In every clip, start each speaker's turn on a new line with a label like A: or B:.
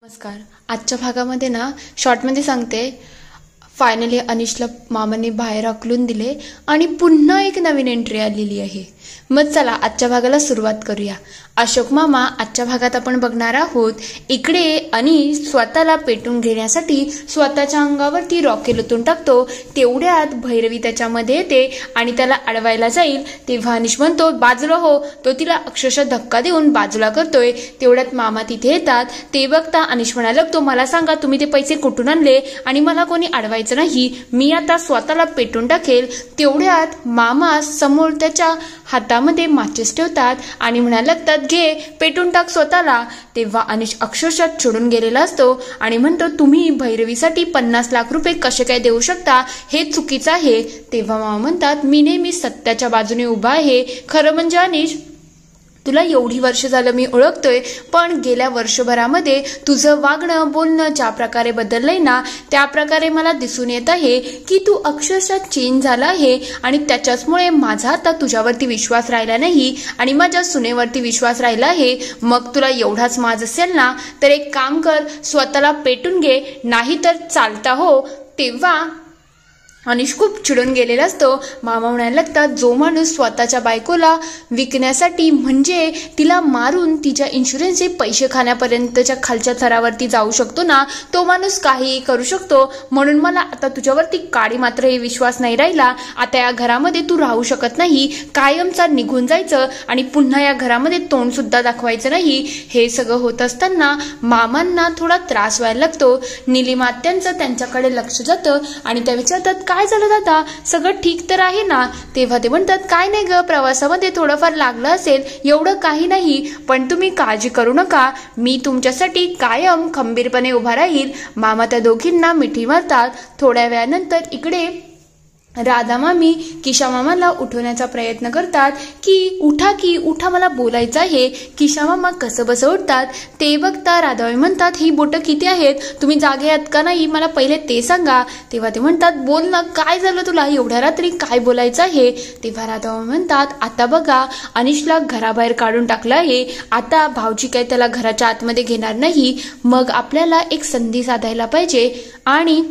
A: नमस्कार. आजच्या भागामध्ये ना शॉर्टमध्ये सांगते. फायनली अनिशला मामाने बाहेर हकलून दिले आणि पुन्हा एक नवीन एंट्री आलेली आहे. मग चला आजच्या भागाला सुरुवात करूया. अशोक मामा आजच्या भागात आपण बघणार आहोत. इकडे अनिश स्वतःला पेटून घेण्यासाठी स्वतःच्या अंगावरती रॉकेल ओतून टाकतो. तेवढ्यात भैरवी त्याच्यामध्ये येते आणि त्याला अडवायला जाईल तेव्हा अनिश म्हणतो बाजूला हो. तो तिला अक्षरशः धक्का देऊन बाजूला करतोय. तेवढ्यात मामा तिथे येतात. ते बघता अनिश म्हणायला लागतो मला सांगा तुम्ही ते पैसे कुठून आणले आणि मला कोणी अडवायचं नाही. मी आता स्वतःला पेटून टाकेल. तेवढ्यात मामा समोर त्याच्या हातामध्ये माचीस ठेवतात आणि म्हणायला लागतात घे पेटून टाक स्वतःला. तेव्हा अनिश अक्षरशः चिडून गेलेला असतो आणि म्हणतो तुम्ही भैरवीसाठी 50 लाख रुपये कसे काय देऊ शकता, हे चुकीचं आहे. तेव्हा मामा म्हणतात मी नेहमी सत्याच्या बाजूने उभा आहे. खरं म्हणजे अनिश तुला एवढी वर्ष झालं मी ओळखतोय, पण गेल्या वर्षभरामध्ये तुझं वागणं बोलणं ज्या प्रकारे बदललंय ना त्या प्रकारे मला दिसून येत आहे की तू अक्षरशः चेंज झाला आहे आणि त्याच्याचमुळे माझा आता तुझ्यावरती विश्वास राहिला नाही आणि माझ्या सुनेवरती विश्वास राहिला आहे. मग तुला एवढाच माज असेल ना तर एक काम कर स्वतःला पेटून घे, नाही तर चालता हो. तेव्हा अनिश खूप चिडून गेलेला असतो. मामा म्हणायला लागतात जो माणूस स्वतःच्या बायकोला विकण्यासाठी म्हणजे तिला मारून तिच्या इन्शुरन्सचे पैसे खाण्यापर्यंतच्या खालच्या थरावरती जाऊ शकतो ना तो माणूस काहीही करू शकतो. म्हणून मला आता तुझ्यावरती काडी मात्र हे विश्वास नाही राहिला. आता या घरामध्ये तू राहू शकत नाही, कायमचा निघून जायचं आणि पुन्हा या घरामध्ये तोंड सुद्धा दाखवायचं नाही. हे सगळं होत असताना मामांना थोडा त्रास व्हायला लागतो. निलिमात्यांचं त्यांच्याकडे लक्ष जातं आणि त्या विचारतात काय झालं दादा, सगळं ठीक तर आहे ना. तेव्हा ते म्हणतात काय नाही ग, प्रवासामध्ये थोडंफार लागलं असेल, एवढं काही नाही, पण तुम्ही काळजी करू नका, मी तुमच्यासाठी कायम खंबीरपणे उभा राहील. मामा त्या दोघींना मिठी मारतात. थोड्या वेळानंतर इकडे राधा मामी किशा मामाला उठवण्याचा प्रयत्न करतात की उठा मला बोलायचं आहे. किशा मामा कसं बसं उठतात. ते बघता राधाबाई म्हणतात ही बोटं किती आहेत, तुम्ही जागे आहात का नाही मला पहिले ते सांगा. तेव्हा ते म्हणतात बोल ना काय झालं तुला, एवढ्या रात्री काय बोलायचं आहे. तेव्हा राधाबाई म्हणतात आता बघा अनिशला घराबाहेर काढून टाकलं आहे, आता भाऊजी काय त्याला घराच्या आतमध्ये घेणार नाही, मग आपल्याला एक संधी साधायला पाहिजे आणि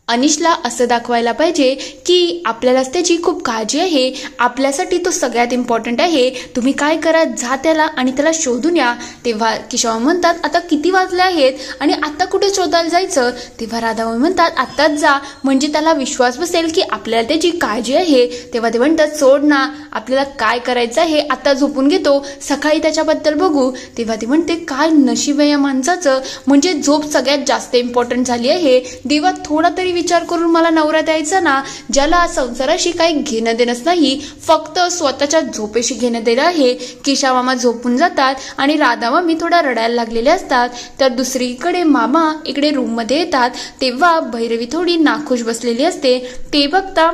A: अनिशला असं दाखवायला पाहिजे की आपल्यालाच त्याची खूप काळजी आहे, आपल्यासाठी तो सगळ्यात इम्पॉर्टंट आहे. तुम्ही काय करा जा त्याला आणि त्याला शोधून या. तेव्हा किशोर म्हणतात आता किती वाजले आहेत आणि आता कुठे शोधायला जायचं. तेव्हा राधाबाई म्हणतात आत्ताच जा म्हणजे त्याला विश्वास बसेल की आपल्याला त्याची काळजी आहे. तेव्हा ते म्हणतात सोड ना, आपल्याला काय करायचं आहे आता झोपून घेतो, सकाळी त्याच्याबद्दल बघू. तेव्हा ती म्हणते काय नशीब आहे या माणसाचं, म्हणजे झोप सगळ्यात जास्त इम्पॉर्टंट झाली आहे. देवा थोडा तरी विचार करून मला नवरा द्यायचा ना, ज्याला संसाराशी काही घेणं देणंच नाही, फक्त स्वतःच्या झोपेशी घेणं देणं आहे. किशा मामा झोपून जातात आणि राधा मामी थोडा रडायला लागलेले असतात. तर दुसरीकडे मामा इकडे रूम मध्ये येतात. तेव्हा भैरवी थोडी नाखुश बसलेली असते. ते बघता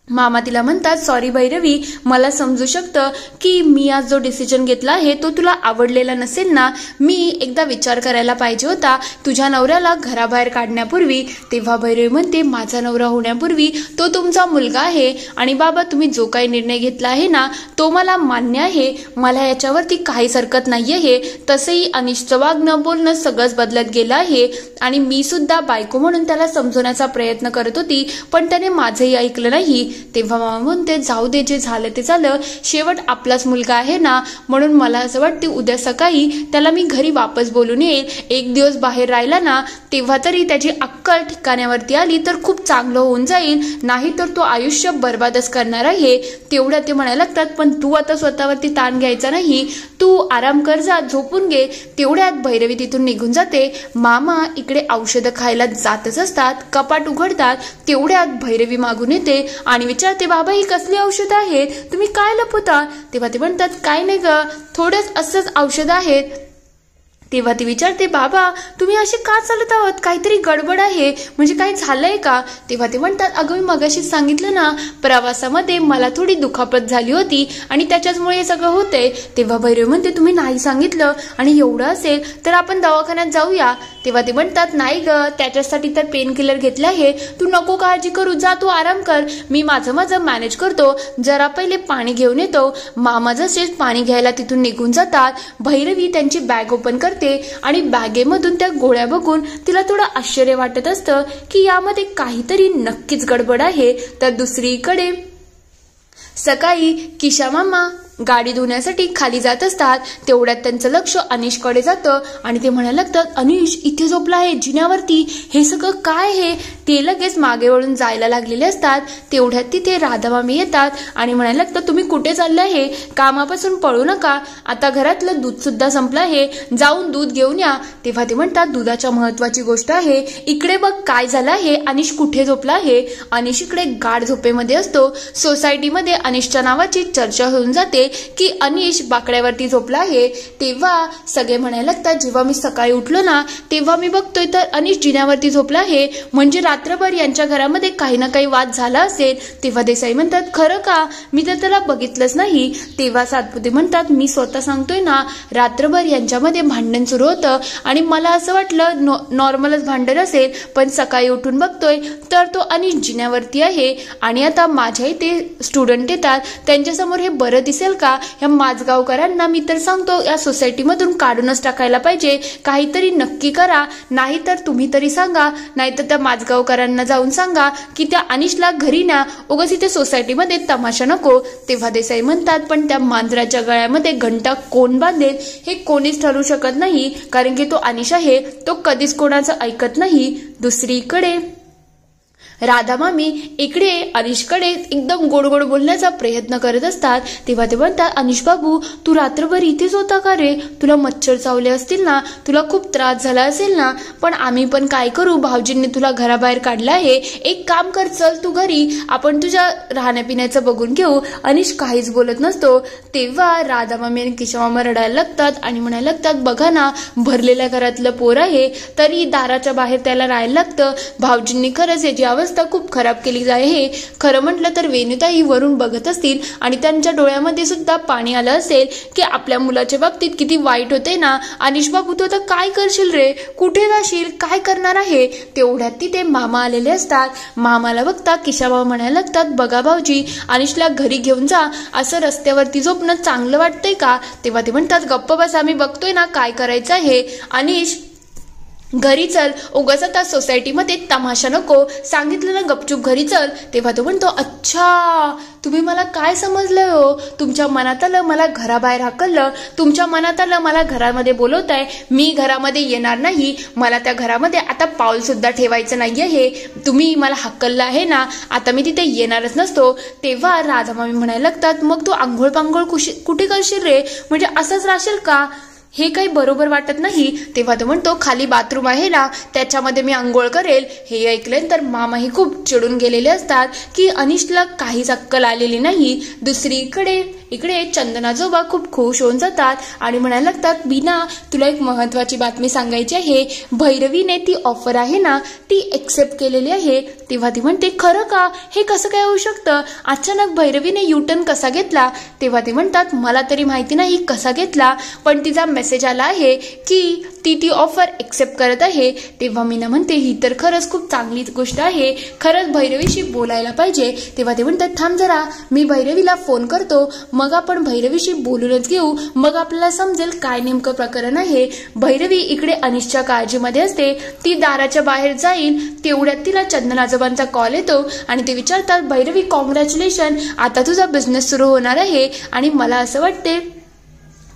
A: मामा तिला म्हणतात सॉरी भैरवी, मला समजू शकतं की मी आज जो डिसिजन घेतला आहे तो तुला आवडलेला नसेल ना, मी एकदा विचार करायला पाहिजे होता तुझ्या नवऱ्याला घराबाहेर काढण्यापूर्वी. तेव्हा भैरवी म्हणते माझा नवरा होण्यापूर्वी तो तुमचा मुलगा आहे आणि बाबा तुम्ही जो काही निर्णय घेतला आहे ना तो मला मान्य आहे, मला याच्यावरती काहीच हरकत नाही आहे. तसंही अनिशचं वागणं बोलणं सगळंच बदलत गेलं आहे आणि मी सुद्धा बायको म्हणून त्याला समजवण्याचा प्रयत्न करत होती, पण त्याने माझंही ऐकलं नाही. तेव्हा मामा म्हणते जाऊ दे, जे झालं ते झालं, शेवट आपलाच मुलगा आहे ना, म्हणून मला असं वाटते उद्या सकाळी त्याला मी घरी वापस बोलून येईल. एक दिवस बाहेर राहिला ना तेव्हा तरी त्याची अक्कल ठिकाण्यावरती आली तर खूप चांगलं होऊन जाईल, नाही तर तो आयुष्य बर्बादच करणार आहे. तेवढ्या ते म्हणायला लागतात पण तू आता स्वतःवरती ताण घ्यायचा नाही, तू आराम कर जा, झोपून घे. तेवढ्यात भैरवी तिथून निघून जाते. मामा इकडे औषधं खायला जातच असतात. कपाट उघडतात. तेवढ्यात भैरवी मागून येते आणि विचारते बाबा ही कसली औषध आहेत, तुम्ही काय लपवता. तेव्हा ते म्हणतात काय नाही ग, थोडंच असंच औषध आहेत. तेव्हा ती विचारते बाबा तुम्ही असे का चालत आहोत, काहीतरी गडबड आहे, म्हणजे काही झालंय का. तेव्हा ते म्हणतात अगं मी मगाशीच सांगितलं ना, प्रवासामध्ये मला थोडी दुखापत झाली होती आणि त्याच्याचमुळे हे सगळं होतंय. तेव्हा भैरव म्हणते तुम्ही नाही सांगितलं आणि एवढं असेल तर आपण दवाखान्यात जाऊया. तेव्हा ते म्हणतात नाही ग, त्याच्यासाठी तर पेन किलर घेतले आहे, तू नको काळजी करू, जा तू आराम कर, मी माझं मॅनेज करतो, जरा पहिले पाणी घेऊन येतो. मामा जसे पाणी घ्यायला तिथून निघून जातात, भैरवी त्यांची बॅग ओपन करते आणि बॅगेमधून त्या गोळ्या बघून तिला थोडं आश्चर्य वाटत असतं की यामध्ये काहीतरी नक्कीच गडबड आहे. तर दुसरीकडे सकाळी किशा मामा गाडी धुण्यासाठी खाली जात असतात. तेवढ्यात त्यांचं लक्ष अनिशकडे जातं आणि ते म्हणायला लागतात, अनिश इथे झोपला आहे जिन्यावरती, हे सगळं काय आहे. ते लगेच मागे वळून जायला लागलेले असतात. तेवढ्यात तिथे राधामामी येतात आणि म्हणायला लागतात, तुम्ही कुठे चालले आहे, कामापासून पळू नका, आता घरातलं दूध सुद्धा संपलं आहे, जाऊन दूध घेऊन या. तेव्हा ते म्हणतात, दुधाच्या महत्वाची गोष्ट आहे, इकडे बघ काय झालं आहे, अनिश कुठे झोपला आहे. अनिश इकडे गाढ झोपेमध्ये असतो. सोसायटीमध्ये अनिशच्या नावाची चर्चा होऊन जाते की अनिश बाकड्यावरती झोपला आहे. तेव्हा सगळे म्हणायला लागतात, जेव्हा मी सकाळी उठलो ना तेव्हा मी बघतोय तर अनिश जिन्यावरती झोपला आहे, म्हणजे रात्रभर यांच्या घरामध्ये काही ना काही वाद झाला असेल. तेव्हा देसाई म्हणतात, खरं का, मी तर त्याला बघितलंच नाही. तेव्हा सातपुते म्हणतात, मी स्वतः सांगतोय ना, रात्रभर यांच्यामध्ये भांडण सुरू होतं आणि मला असं वाटलं नॉर्मलच भांडण असेल, पण सकाळी उठून बघतोय तर तो अनिश जिन्यावरती आहे. आणि आता माझ्या इथे स्टुडंट येतात, त्यांच्यासमोर हे बरं दिसेल का. या माझगावकरांना मी तर सांगतो या सोसायटीमधून काढूनच टाकायला पाहिजे, काहीतरी नक्की करा, नाहीतर तुम्ही तरी सांगा, नाहीतर त्या माझगावकरांना जाऊन सांगा की त्या अनिशला घरी ना, उगाच इथे सोसायटीमध्ये तमाशा नको. तेव्हा देसाई म्हणतात, पण त्या मांजराच्या गळ्यामध्ये घंटा कोण बांधेल हे कोणीच ठरवू शकत नाही, कारण की तो अनिश आहे, तो कधीच कोणाचं ऐकत नाही. दुसरीकडे राधामामी इकडे अनिशकडे एकदम गोड गोड बोलण्याचा प्रयत्न करत असतात. तेव्हा ते म्हणतात, अनिश बाबू तू रात्रभर इथेच होता का रे, तुला मच्छर चावले असतील ना, तुला खूप त्रास झाला असेल ना, पण आम्ही पण काय करू, भाऊजींनी तुला घराबाहेर काढलं आहे, एक काम कर, चल तू घरी, आपण तुझ्या राहण्यापिण्याचं बघून घेऊ. अनिश काहीच बोलत नसतो. तेव्हा राधामामी आणि किशमामा रडायला लागतात आणि म्हणायला लागतात, बघा ना, भरलेल्या घरातलं पोर आहे तरी दाराच्या बाहेर त्याला राहायला लागतं, भाऊजींनी खरंच याची अवस्था खूप खराब केली आहे. खरं म्हटलं तर वेणुताई वरून बघत असतील आणि त्यांच्या डोळ्यामध्ये सुद्धा पाणी आलं असेल की आपल्या मुलाच्या बाबतीत किती वाईट होते ना. अनिश बाबू तू आता काय करशील रे, कुठे जाशील, काय करणार आहे. तेवढ्यात तिथे मामा आलेले असतात. मामाला बघता किशाबाबा म्हणायला लागतात, बघा भाऊजी, अनिशला घरी घेऊन जा, असं रस्त्यावरती झोपणं चांगलं वाटतंय का. तेव्हा ते म्हणतात, गप्प बस, आम्ही बघतोय ना काय करायचं आहे. अनिश घरी चल, उगाच आता सोसायटीमध्ये तमाशा नको, सांगितलं ना गपचूप घरी चल. तेव्हा तो म्हणतो, अच्छा तुम्ही मला काय समजलं हो, तुमच्या मनात आलं मला घराबाहेर हाकललं, तुमच्या मनात आलं मला घरामध्ये बोलवताय, मी घरामध्ये येणार नाही, मला त्या घरामध्ये आता पाऊल सुद्धा ठेवायचं नाही आहे, तुम्ही मला हाकललं आहे ना, आता मी तिथे येणारच नसतो. तेव्हा राधामामी म्हणायला लागतात, मग तू आंघोळ पांघोळ कुठे करशील रे, म्हणजे असंच राहशील का, हे काही बरोबर वाटत नाही. तेव्हा तो म्हणतो, खाली बाथरूम आहे ना, त्याच्यामध्ये मी आंघोळ करेल. हे ऐकलं तर मामाही खूप चिडून गेलेले असतात की अनिशला काहीच अक्कल आलेली नाही. दुसरीकडे इकडे चंदनाजोबा खूप खुश होऊन जातात आणि म्हणायला लागतात, बीना तुला एक महत्वाची बातमी सांगायची आहे, भैरवीने ती ऑफर आहे ना ती एक्सेप्ट केलेली आहे. तेव्हा ती म्हणते, खरं का, हे कसं काय होऊ शकतं, अचानक भैरवीने युटर्न कसा घेतला. तेव्हा ते म्हणतात, मला तरी माहिती नाही कसा घेतला, पण तिचा मेसेज आला आहे की ती ऑफर एक्सेप्ट करत आहे. तेव्हा मीना म्हणते, ही तर खरंच खूप चांगली गोष्ट आहे, खरंच भैरवीशी बोलायला पाहिजे. तेव्हा ते म्हणतात, थांब जरा, मी भैरवीला फोन करतो, मग आपण भैरवीशी बोलूनच घेऊ, मग आपल्याला समजेल काय नेमकं प्रकरण आहे. भैरवी इकडे अनिशच्या काळजीमध्ये असते. ती दाराच्या बाहेर जाईल तेवढ्यात तिला चंदनाजोबांचा कॉल येतो आणि ते विचारतात, भैरवी कॉंग्रॅच्युलेशन, आता तुझा बिझनेस सुरू होणार आहे आणि मला असं वाटते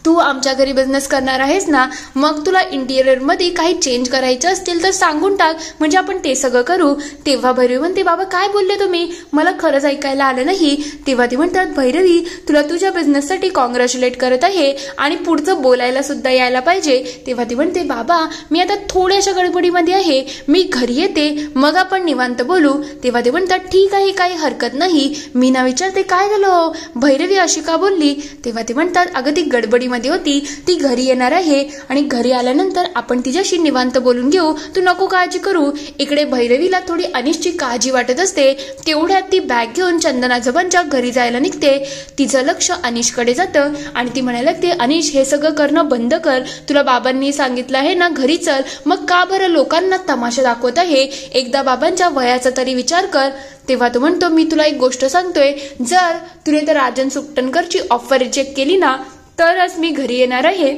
A: तू आमच्या घरी बिझनेस करणार आहेस ना, मग तुला इंटिरियरमध्ये काही चेंज करायचे असतील तर सांगून टाक, म्हणजे आपण ते सगळं करू. तेव्हा भैरवी म्हणते, बाबा काय बोलले तुम्ही, मला खरंच ऐकायला आलं नाही. तेव्हा ती म्हणतात, भैरवी तुला तुझ्या बिझनेससाठी कॉंग्रॅच्युलेट करत आहे आणि पुढचं बोलायला सुद्धा यायला पाहिजे. तेव्हा ती म्हणते, बाबा मी आता थोड्याशा गडबडीमध्ये आहे, मी घरी येते, मग आपण निवांत बोलू. तेव्हा ते म्हणतात, ठीक आहे, काही हरकत नाही. मीना विचारते, काय झालं भैरवी अशी का बोलली. तेव्हा ते म्हणतात, अगं ती गडबडी गडबडीमध्ये होती, ती घरी येणार आहे आणि घरी आल्यानंतर आपण तिच्याशी निवांत बोलून घेऊ, तू नको काळजी करू. इकडे भैरवीला थोडी अनिशची काळजी वाटत असते. तेवढ्यात ती बॅग घेऊन चंदन आजोबांच्या घरी जायला निघते. तिचं लक्ष अनिशकडे जातं आणि ती म्हणायला लागते, अनिश हे सगळं करणं बंद कर. तुला बाबांनी सांगितलं आहे ना घरी चल, मग का बरं लोकांना तमाशा दाखवत आहे? एकदा बाबांच्या वयाचा तरी विचार कर. तेव्हा तो म्हणतो, मी तुला एक गोष्ट सांगतोय, जर तुने तर राजन सुकटणकरची ऑफर रिजेक्ट केली ना तरच मी घरी येणार आहे.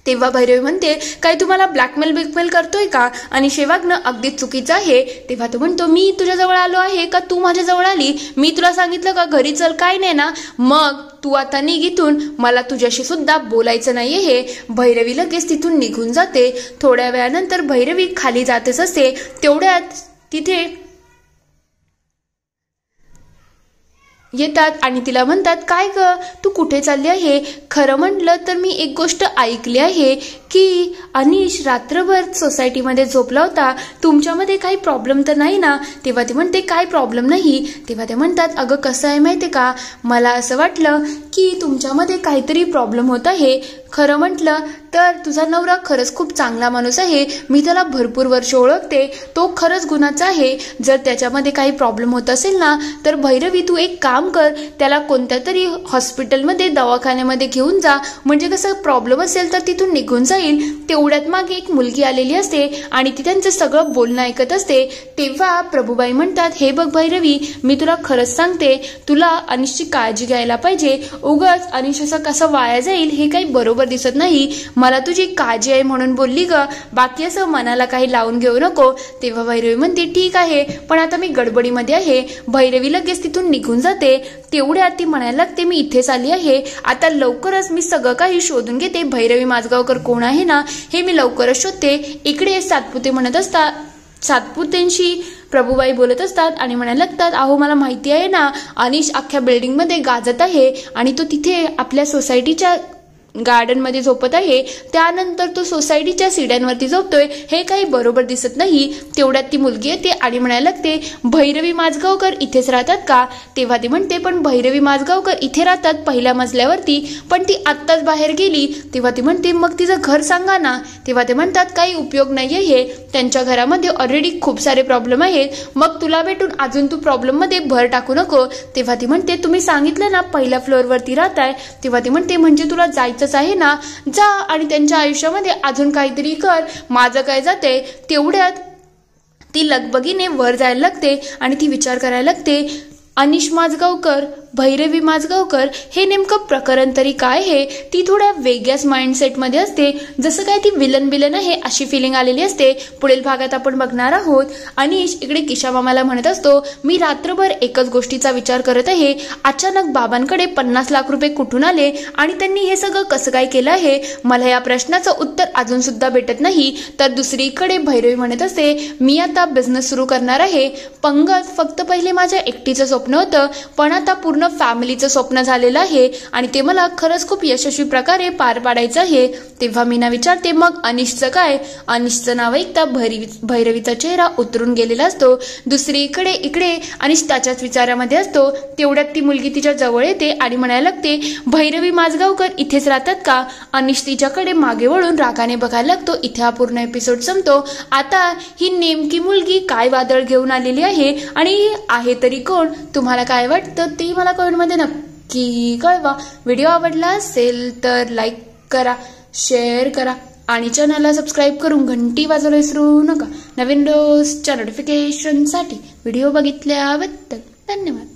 A: तेव्हा भैरवी म्हणते, काय तुम्हाला ब्लॅकमेल करतोय का? आणि वागणं अगदीच चुकीचं आहे. तेव्हा तो म्हणतो, मी तुझ्याजवळ आलो आहे का तू माझ्याजवळ आली? मी तुला सांगितलं का घरी चल? काय नाही ना, मग तू आता निघितून, मला तुझ्याशी सुद्धा बोलायचं नाहीये. हे भैरवी लगेच तिथून निघून जाते. थोड्या वेळानंतर भैरवी खाली जातच असते. तेवढ्यात तिथे येतात आणि तिला म्हणतात, काय ग तू कुठे चालली आहे? खरं म्हटलं तर मी एक गोष्ट ऐकली आहे की अनिश रात्रभर सोसायटीमध्ये झोपला होता. तुमच्यामध्ये काही प्रॉब्लेम तर नाही ना? तेव्हा ते म्हणते, काय प्रॉब्लेम नाही. तेव्हा ते म्हणतात, अगं कसं आहे माहिती का, मला असं वाटलं की तुमच्यामध्ये काहीतरी प्रॉब्लेम होत आहे. खरं म्हटलं तर तुझा नवरा खरंच खूप चांगला माणूस आहे. मी त्याला भरपूर वर्ष ओळखते. तो खरंच गुणाचा आहे. जर त्याच्यामध्ये काही प्रॉब्लेम होत असेल ना तर भैरवी तू एक काम कर, त्याला कोणत्या तरी हॉस्पिटलमध्ये दवाखान्यामध्ये घेऊन जा. म्हणजे कसं प्रॉब्लेम असेल तर तिथून निघून जाईल. तेवढ्यात मागे एक मुलगी आलेली असते आणि ती त्यांचं सगळं बोलणं ऐकत असते. तेव्हा प्रभूबाई म्हणतात, हे बघ भैरवी, मी तुला खरंच सांगते, तुला अनिशची काळजी घ्यायला पाहिजे. उगाच अनिश असं कसं वाया जाईल हे काही बरोबर दिसत नाही. मला तुझी काळजी आहे म्हणून बोलली ग, बाकी असं मनाला काही लावून घेऊ नको. तेव्हा भैरवी म्हणते, ठीक आहे, पण आता मी गडबडीमध्ये आहे. भैरवी लगेच तिथून निघून जाते. तेवढ्यात ती म्हणायला लागते, मी इथेच आली आहे, आता लवकरच मी सगळं काही शोधून घेते. भैरवी माझगावकर कोण आहे ना हे मी लवकरच शोधते. इकडे सातपुते म्हणत असतात, सातपुतेंशी प्रभूबाई बोलत असतात आणि म्हणायला लागतात, अहो मला माहिती आहे ना, अनिश अख्ख्या बिल्डिंगमध्ये गाजत आहे आणि तो तिथे आपल्या सोसायटीच्या गार्डनमध्ये झोपत आहे. त्यानंतर तो सोसायटीच्या सीड्यांवरती झोपतोय. हे काही बरोबर दिसत नाही. तेवढ्यात ती मुलगी येते आणि म्हणायला लागते, भैरवी माझगावकर इथेच राहतात का? तेव्हा ती म्हणते, पण भैरवी माझगावकर इथे राहतात पहिल्या मजल्यावरती, पण ती आत्ताच बाहेर गेली. तेव्हा ती म्हणते, मग तिचं घर सांगा ना. तेव्हा ते म्हणतात, काही उपयोग नाहीये, हे त्यांच्या घरामध्ये ऑलरेडी खूप सारे प्रॉब्लेम आहेत. मग तुला भेटून अजून तू प्रॉब्लेम मध्ये भर टाकू नको. तेव्हा ती म्हणते, तुम्ही सांगितलं ना पहिल्या फ्लोअरवरती राहताय. तेव्हा ती म्हणते, म्हणजे तुला जायचं आहे ना, जा आणि त्यांच्या आयुष्यामध्ये अजून काहीतरी कर, माझं काय जाते. तेवढ्यात ती लगबगीने वर जायला लागते आणि ती विचार करायला लागते, अनिश माझगावकर, भैरवी माझगावकर, हे नेमकं प्रकरण तरी काय आहे? ती थोड्या वेगळ्याच माइंडसेटमध्ये असते, जसं काय ती विलन आहे अशी फिलिंग आलेली असते. पुढील भागात आपण बघणार आहोत, अनिश इकडे किशा मामाला म्हणत असतो, मी रात्रभर एकच गोष्टीचा विचार करत आहे, अचानक बाबांकडे 50 लाख रुपये कुठून आले आणि त्यांनी हे सगळं कसं काय केलं आहे? मला या प्रश्नाचं उत्तर अजून सुद्धा भेटत नाही. तर दुसरीकडे भैरवी म्हणत असते, मी आता बिझनेस सुरू करणार आहे. पंगत फक्त पहिले माझ्या एकटीचं स्वप्न होतं, पण आता पूर्ण फॅमिलीचं स्वप्न झालेलं आहे आणि ते मला खरंच खूप यशस्वी प्रकारे पार पाडायचं आहे. तेव्हा मीना विचारते, मग अनिशचं काय? अनिशचं नाव ऐकता भैरवीचा चेहरा उतरून गेलेला असतो. दुसरीकडे इकडे अनिश त्याच्याच विचारामध्ये असतो. तेवढ्यात ती मुलगी तिच्या जवळ येते आणि म्हणायला लागते, भैरवी माझगावकर इथेच राहतात का? अनिश तिच्याकडे मागे वळून रागाने बघायला लागतो. इथे हा पूर्ण एपिसोड संपतो. आता ही नेमकी मुलगी काय वादळ घेऊन आलेली आहे आणि आहे तरी कोण? तुम्हाला काय वाटतं ते मला कमेंटमध्ये नक्की कळवा. व्हिडिओ आवडला असेल तर लाईक करा, शेअर करा आणि चॅनलला सबस्क्राईब करून घंटी वाजवायला विसरू नका. नवीन रोजच्या नोटिफिकेशनसाठी व्हिडिओ बघितल्याबद्दल धन्यवाद.